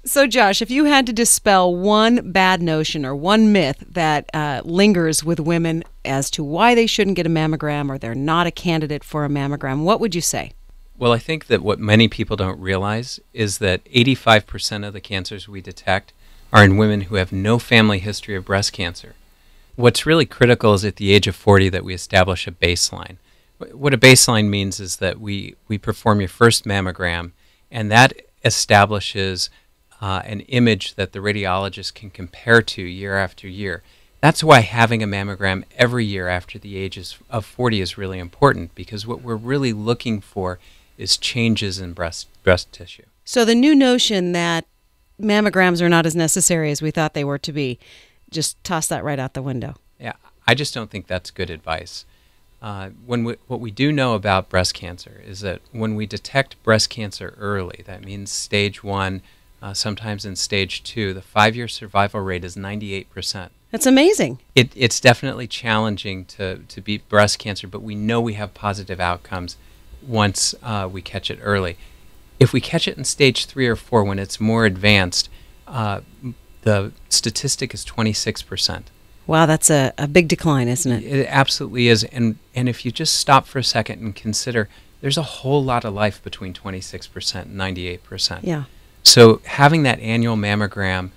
So, Josh, if you had to dispel one bad notion or one myth that lingers with women as to why they shouldn't get a mammogram or they're not a candidate for a mammogram, what would you say? Well, I think that what many people don't realize is that 85% of the cancers we detect are in women who have no family history of breast cancer. What's really critical is at the age of 40 that we establish a baseline. What a baseline means is that we perform your first mammogram, and that establishes an image that the radiologist can compare to year after year. That's why having a mammogram every year after the age of 40 is really important, because what we're really looking for is changes in breast tissue. So the new notion that mammograms are not as necessary as we thought they were to be, just toss that right out the window. Yeah, I just don't think that's good advice. What we do know about breast cancer is that when we detect breast cancer early, that means stage 1, sometimes in stage 2, the 5-year survival rate is 98%. That's amazing. It's definitely challenging to beat breast cancer, but we know we have positive outcomes once we catch it early. If we catch it in stage 3 or 4 when it's more advanced, the statistic is 26%. Wow, that's a big decline, isn't it? It absolutely is. And if you just stop for a second and consider, there's a whole lot of life between 26% and 98%. Yeah. So having that annual mammogram,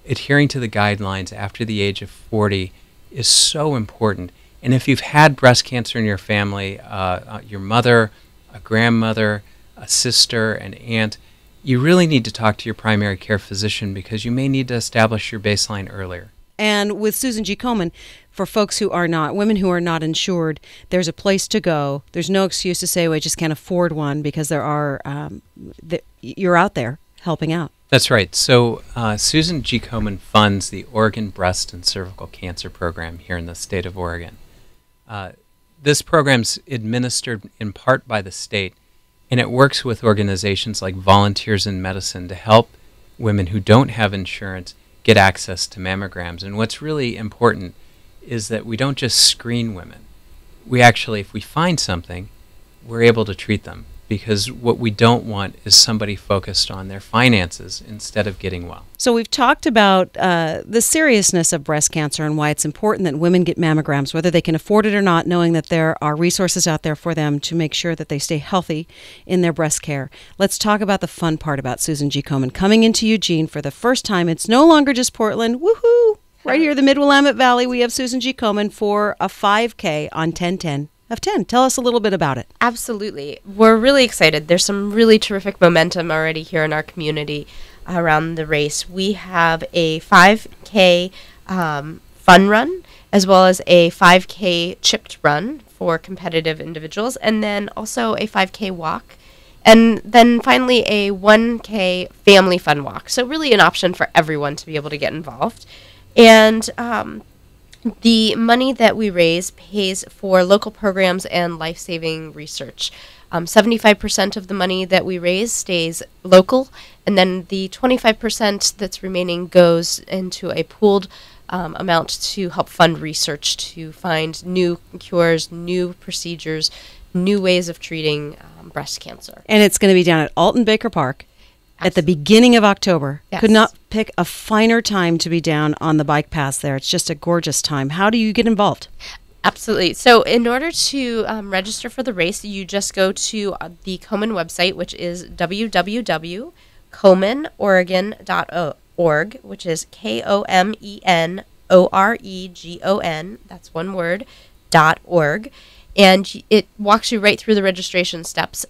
adhering to the guidelines after the age of 40 is so important. And if you've had breast cancer in your family, your mother, a grandmother, a sister, an aunt, you really need to talk to your primary care physician because you may need to establish your baseline earlier. And with Susan G. Komen, for folks who are not, women who are not insured, there's a place to go. There's no excuse to say, well, I just can't afford one, because there are, you're out there helping out. That's right. So Susan G. Komen funds the Oregon Breast and Cervical Cancer Program here in the state of Oregon. This program's administered in part by the state, and it works with organizations like Volunteers in Medicine to help women who don't have insurance get access to mammograms. And what's really important is that we don't just screen women. We actually, if we find something, we're able to treat them, because what we don't want is somebody focused on their finances instead of getting well. So we've talked about the seriousness of breast cancer and why it's important that women get mammograms, whether they can afford it or not, knowing that there are resources out there for them to make sure that they stay healthy in their breast care. Let's talk about the fun part about Susan G. Komen coming into Eugene for the first time. It's no longer just Portland. Woohoo! Right here in the Mid-Willamette Valley, we have Susan G. Komen for a 5K on 10/10 of 10. Tell us a little bit about it. Absolutely. We're really excited. There's some really terrific momentum already here in our community around the race. We have a 5K fun run, as well as a 5K chipped run for competitive individuals, and then also a 5K walk, and then finally a 1K family fun walk. So really an option for everyone to be able to get involved. And the money that we raise pays for local programs and life-saving research. 75% of the money that we raise stays local, and then the 25% that's remaining goes into a pooled amount to help fund research to find new cures, new procedures, new ways of treating breast cancer. And it's going to be down at Alton Baker Park at the beginning of October. Yes. Could not pick a finer time to be down on the bike paths there. It's just a gorgeous time. How do you get involved? Absolutely. So in order to register for the race, you just go to the Komen website, which is www.komenoregon.org, which is KOMENOREGON, that's one word, .org. And it walks you right through the registration steps.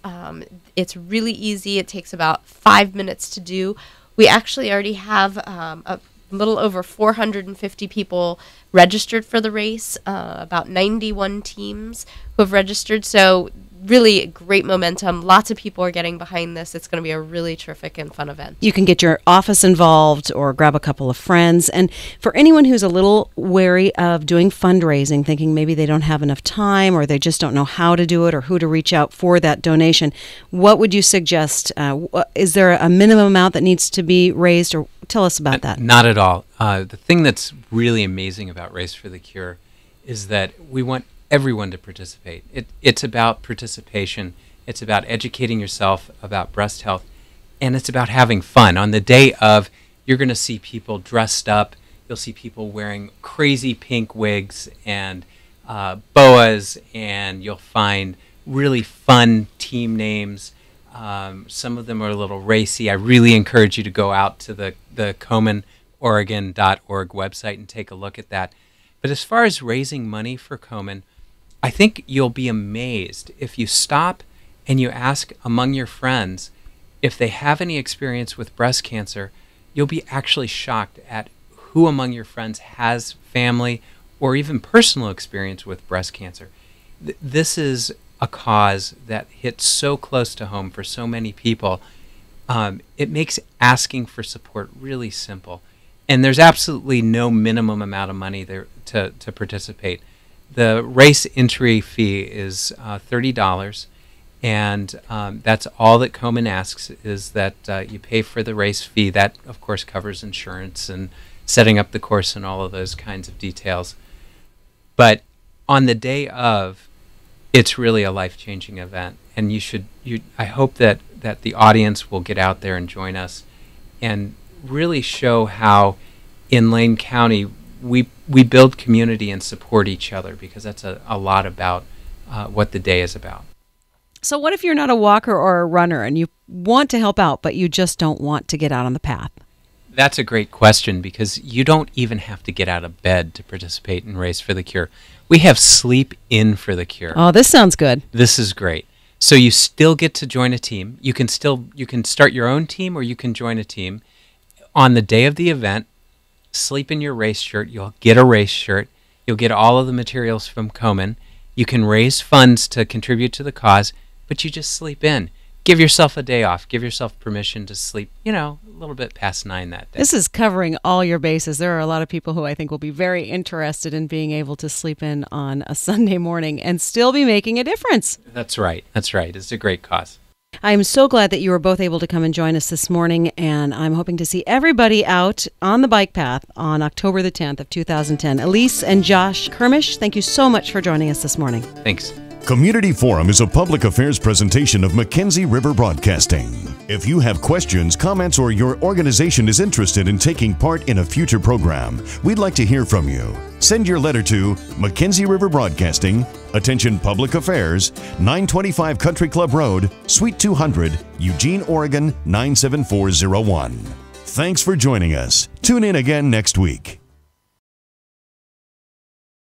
It's really easy. It takes about 5 minutes to do. We actually already have a little over 450 people registered for the race, about 91 teams who have registered. So really great momentum. Lots of people are getting behind this. It's going to be a really terrific and fun event. You can get your office involved or grab a couple of friends. And for anyone who's a little wary of doing fundraising, thinking maybe they don't have enough time or they just don't know how to do it or who to reach out for that donation, what would you suggest? Is there a minimum amount that needs to be raised, or tell us about that? Not at all. The thing that's really amazing about Race for the Cure is that we want everyone to participate. It's about participation. It's about educating yourself about breast health. and it's about having fun. On the day of, you're going to see people dressed up. You'll see people wearing crazy pink wigs and boas, and you'll find really fun team names. Some of them are a little racy. I really encourage you to go out to the KomenOregon.org website and take a look at that. But as far as raising money for Komen, I think you'll be amazed if you stop and you ask among your friends if they have any experience with breast cancer. You'll be actually shocked at who among your friends has family or even personal experience with breast cancer. This is a cause that hits so close to home for so many people. It makes asking for support really simple. And there's absolutely no minimum amount of money there to participate. The race entry fee is $30, and that's all that Komen asks, is that you pay for the race fee. That, of course, covers insurance and setting up the course and all of those kinds of details. But on the day of, it's really a life-changing event, and I hope that the audience will get out there and join us and really show how in Lane County we build community and support each other, because that's a lot about what the day is about. So what if you're not a walker or a runner and you want to help out, but you just don't want to get out on the path? That's a great question, because you don't even have to get out of bed to participate in Race for the Cure. We have Sleep In for the Cure. Oh, this sounds good. This is great. So you still get to join a team. You can start your own team, or you can join a team. On the day of the event, sleep in your race shirt. You'll get a race shirt. You'll get all of the materials from Komen. You can raise funds to contribute to the cause, but you just sleep in. Give yourself a day off. Give yourself permission to sleep, a little bit past 9 that day. This is covering all your bases. There are a lot of people who I think will be very interested in being able to sleep in on a Sunday morning and still be making a difference. That's right. It's a great cause. I'm so glad that you were both able to come and join us this morning, and I'm hoping to see everybody out on the bike path on October the 10th of 2010. Elise and Josh Kermish, thank you so much for joining us this morning. Thanks. Community Forum is a public affairs presentation of Mackenzie River Broadcasting. If you have questions, comments, or your organization is interested in taking part in a future program, we'd like to hear from you. Send your letter to Mackenzie River Broadcasting, Attention Public Affairs, 925 Country Club Road, Suite 200, Eugene, Oregon 97401. Thanks for joining us. Tune in again next week.